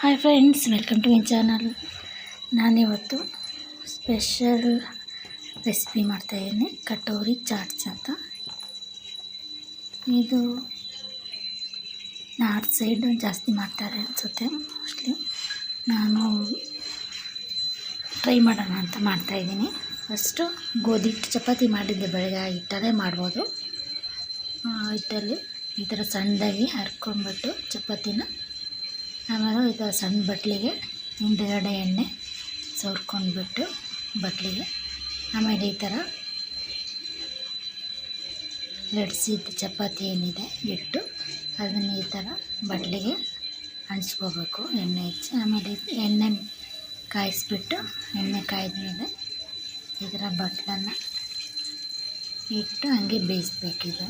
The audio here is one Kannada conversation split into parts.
Hi friends, welcome to my channel. ನಾನಿವತ್ತು ಸ್ಪೆಷಲ್ ರೆಸಿಪಿ ಮಾಡ್ತಾಯಿದ್ದೀನಿ, ಕಟೋರಿ ಚಾಟ್ಸ್ ಅಂತ. ಇದು ನಾರ್ತ್ ಸೈಡ್ ಜಾಸ್ತಿ ಮಾಡ್ತಾರೆ ಅನಿಸುತ್ತೆ ಮೋಸ್ಟ್ಲಿ. ನಾನು ಟ್ರೈ ಮಾಡೋಣ ಅಂತ ಮಾಡ್ತಾಯಿದ್ದೀನಿ. ಫಸ್ಟು ಗೋಧಿ ಹಿಟ್ಟು ಚಪಾತಿ ಮಾಡಿದ್ದೆ ಬೆಳಗ್ಗೆ, ಹಿಟ್ಟಲ್ಲೇ ಮಾಡ್ಬೋದು. ಹಿಟ್ಟಲ್ಲಿ ಈ ಥರ ಸಣ್ಣದಾಗಿ ಹರ್ಕೊಂಡ್ಬಿಟ್ಟು ಚಪಾತಿನ, ಆಮೇಲೆ ಈ ಥರ ಸಣ್ಣ ಬಟ್ಲಿಗೆ ಹಿಂದುಗಡೆ ಎಣ್ಣೆ ಸವರ್ಕೊಂಡ್ಬಿಟ್ಟು ಬಟ್ಲಿಗೆ, ಆಮೇಲೆ ಈ ಥರ ಲಟ್ಸಿದ ಚಪಾತಿ ಏನಿದೆ ಇಟ್ಟು ಅದನ್ನು ಈ ಥರ ಬಟ್ಲಿಗೆ ಅಂಟಿಸ್ಕೋಬೇಕು, ಎಣ್ಣೆ ಹಚ್ಚಿ. ಆಮೇಲೆ ಎಣ್ಣೆ ಕಾಯಿಸ್ಬಿಟ್ಟು, ಎಣ್ಣೆ ಕಾಯ್ದಮೇಲೆ ಈ ಥರ ಬಟ್ಲನ್ನು ಇಟ್ಟು ಹಂಗೆ ಬೇಯಿಸ್ಬೇಕಿದು.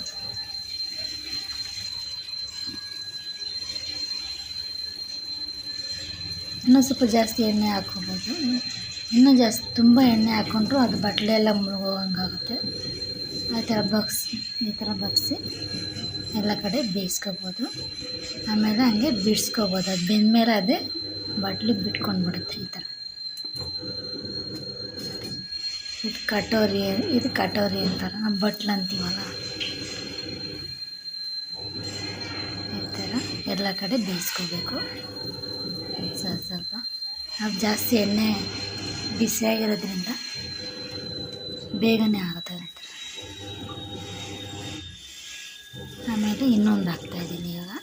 ಇನ್ನೂ ಸ್ವಲ್ಪ ಜಾಸ್ತಿ ಎಣ್ಣೆ ಹಾಕ್ಕೋಬೋದು. ಇನ್ನೂ ಜಾಸ್ತಿ ತುಂಬ ಎಣ್ಣೆ ಹಾಕ್ಕೊಂಡ್ರು ಅದು ಬಟ್ಲೆ ಎಲ್ಲ ಮುಳುಗೋಂಗಾಗುತ್ತೆ. ಈ ಥರ ಬಗ್ಸಿ ಎಲ್ಲ ಕಡೆ ಬೇಯಿಸ್ಕೋಬೋದು. ಆಮೇಲೆ ಹಂಗೆ ಬಿಡಿಸ್ಕೋಬೋದು. ಅದು ಬೆಂದಮೇಲೆ ಅದೇ ಬಟ್ಲಿಗೆ ಬಿಟ್ಕೊಂಡ್ಬಿಡುತ್ತೆ ಈ ಥರ. ಇದು ಕಟೋರಿ ಅಂತಾರೆ, ನಾವು ಬಟ್ಲು ಅಂತೀವಲ್ಲ. ಈ ಥರ ಎಲ್ಲ ಕಡೆ ಬೇಯಿಸ್ಕೋಬೇಕು ಸ್ವಲ್ಪ. ನಾವು ಜಾಸ್ತಿ ಎಣ್ಣೆ ಬಿಸಿಯಾಗಿರೋದ್ರಿಂದ ಬೇಗನೆ ಆಗುತ್ತೆ. ಆಮೇಲೆ ಇನ್ನೊಂದು ಹಾಕ್ತಾಯಿದ್ದೀನಿ ಇವಾಗ.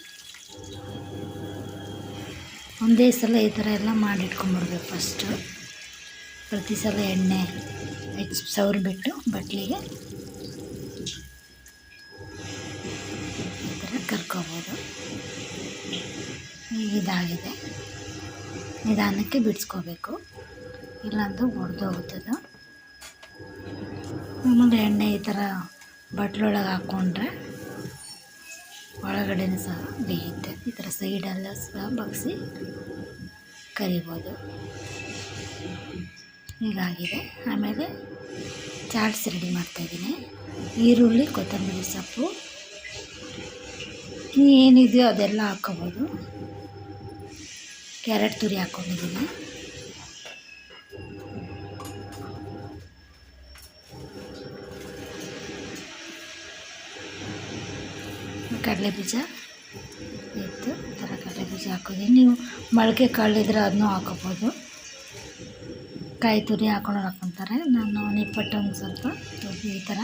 ಒಂದೇ ಸಲ ಈ ಥರ ಎಲ್ಲ ಮಾಡಿಟ್ಕೊಂಡ್ಬಿಡ್ಬೇಕು. ಫಸ್ಟು ಪ್ರತಿ ಸಲ ಎಣ್ಣೆ ಸವರ್ಬಿಟ್ಟು ಬಟ್ಲಿಗೆ ಈ ಥರ ಕರ್ಕೋಬೋದು. ಇದಾಗಿದೆ, ನಿಧಾನಕ್ಕೆ ಬಿಡಿಸ್ಕೋಬೇಕು, ಇಲ್ಲಾಂದ್ರೆ ಒಡೆದೋಗುತ್ತದು. ಆಮೇಲೆ ಎಣ್ಣೆ ಈ ಥರ ಬಟ್ಲೊಳಗೆ ಹಾಕ್ಕೊಂಡ್ರೆ ಒಳಗಡೆನೂ ಸಹ ಬೇಯುತ್ತೆ. ಈ ಥರ ಸೈಡೆಲ್ಲ ಸಹ ಬಗ್ಸಿ ಕರಿಬೋದು. ಹೀಗಾಗಿದೆ. ಆಮೇಲೆ ಚಾಟ್ಸ್ ರೆಡಿ ಮಾಡ್ತಾಯಿದ್ದೀನಿ. ಈರುಳ್ಳಿ, ಕೊತ್ತಂಬರಿ ಸೊಪ್ಪು, ಏನಿದೆಯೋ ಅದೆಲ್ಲ ಹಾಕ್ಕೋಬೋದು. ಕ್ಯಾರೆಟ್ ತುರಿ ಹಾಕ್ಕೊಂಡಿದ್ದೀನಿ. ಕಡಲೆ ಬೀಜ ಇತ್ತು, ಈ ಥರ ಕಡಲೆ ಬೀಜ ಹಾಕೋದು. ನೀವು ಮೊಳಕೆ ಕಾಳಿದ್ರೆ ಅದನ್ನೂ ಹಾಕೋಬೋದು. ಕಾಯಿ ತುರಿ ಹಾಕ್ಕೊಂಡವ್ರು ಹಾಕ್ಕೊತಾರೆ. ನಾನು ನಿಪ್ಪಟ್ಟು ಒಂದು ಸ್ವಲ್ಪ ಈ ಥರ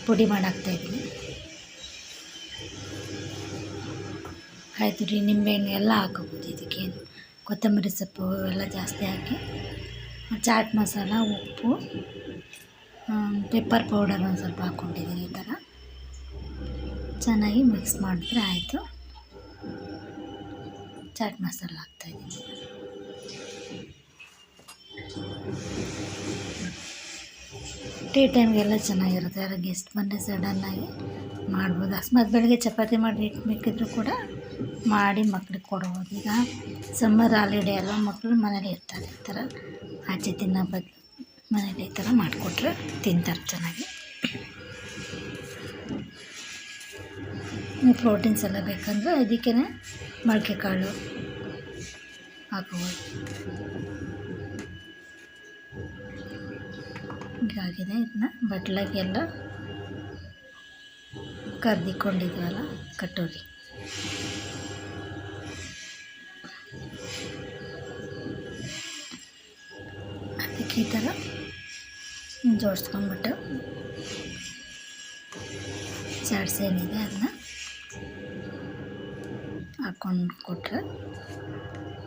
ಪುಡಿ ಮಾಡಿ ಹಾಕ್ತಾಯಿದ್ದೀನಿ. ಕಾಯಿ ತುರಿ, ನಿಂಬೆಹಣ್ಣು ಎಲ್ಲ ಹಾಕೋಬೋದು. ಇದಕ್ಕೇನು ಕೊತ್ತಂಬರಿ ಸೊಪ್ಪು ಎಲ್ಲ ಜಾಸ್ತಿ ಹಾಕಿ, ಚಾಟ್ ಮಸಾಲ, ಉಪ್ಪು, ಪೆಪ್ಪರ್ ಪೌಡರ್ ಒಂದು ಸ್ವಲ್ಪ ಹಾಕ್ಕೊಂಡಿದ್ದೀನಿ. ಈ ಥರ ಚೆನ್ನಾಗಿ ಮಿಕ್ಸ್ ಮಾಡಿದ್ರೆ ಆಯಿತು. ಚಾಟ್ ಮಸಾಲ ಹಾಕ್ತಾಯಿದ್ದೀನಿ. ಟೀ ಟೈಮ್ಗೆಲ್ಲ ಚೆನ್ನಾಗಿರುತ್ತೆ. ಯಾರು ಗೆಸ್ಟ್ ಬಂದರೆ ಸಡನ್ನಾಗಿ ಮಾಡ್ಬೋದು. ಅಕಸ್ಮಾತ್ ಬೆಳಗ್ಗೆ ಚಪಾತಿ ಮಾಡಿ ಇಟ್ಬೇಕಿದ್ರು ಕೂಡ ಮಾಡಿ ಮಕ್ಳಿಗೆ ಕೊಡ್ಬೋದು. ಈಗ ಸಮ್ಮರ್ ಹಾಲಿಡೇ ಎಲ್ಲ ಮಕ್ಕಳು ಮನೇಲಿ ಇರ್ತಾರೆ. ಈ ಥರ ಆಚೆ ತಿನ್ನೋ ಬದಲು ಮನೇಲಿ ಈ ಥರ ಮಾಡಿಕೊಟ್ರೆ ತಿಂತಾರೆ ಚೆನ್ನಾಗಿ. ಪ್ರೋಟೀನ್ಸ್ ಎಲ್ಲ ಬೇಕಂದರೆ ಅದಕ್ಕೇ ಮೊಳಕೆ ಕಾಳು ಹಾಕೋಬೋದು. ಹೀಗಾಗಿದೆ. ಇದನ್ನ ಬಟ್ಲಾಗೆಲ್ಲ ಕರ್ದಿಕೊಂಡಿದ್ವಲ್ಲ ಕಟೋರಿ, ಅದಕ್ಕೆ ಈ ಥರ ಜೋಡಿಸ್ಕೊಂಡ್ಬಿಟ್ಟು ಚಾಟ್ಸ್ ಏನಿದೆ ಅದನ್ನ ಹಾಕ್ಕೊಂಡು ಕೊಟ್ಟರೆ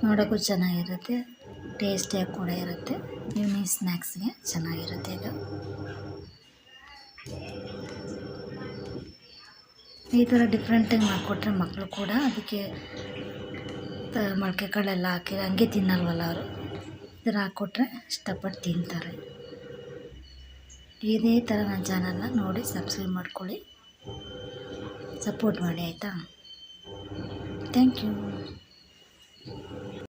ನೋಡೋಕ್ಕೂ ಚೆನ್ನಾಗಿರುತ್ತೆ, ಟೇಸ್ಟಿಯಾಗಿ ಕೂಡ ಇರುತ್ತೆ. ಈವ್ನಿಂಗ್ ಸ್ನ್ಯಾಕ್ಸ್ಗೆ ಚೆನ್ನಾಗಿರುತ್ತೆ ಇದು. ಈ ಥರ ಡಿಫ್ರೆಂಟಾಗಿ ಮಾಡಿಕೊಟ್ರೆ ಮಕ್ಕಳು ಕೂಡ ಅದಕ್ಕೆ ಮೊಳಕೆ ಕಾಳೆಲ್ಲ ಹಾಕಿ ಹಂಗೆ ತಿನ್ನಲ್ವಲ್ಲ ಅವರು. ಈ ಥರ ಹಾಕ್ಕೊಟ್ರೆ ಇಷ್ಟಪಟ್ಟು ತಿಂತಾರೆ. ಇದೇ ಥರ ನನ್ನ ಚಾನಲ್ನ ನೋಡಿ ಸಬ್ಸ್ಕ್ರೈಬ್ ಮಾಡ್ಕೊಳ್ಳಿ, ಸಪೋರ್ಟ್ ಮಾಡಿ ಆಯಿತಾ. Thank you.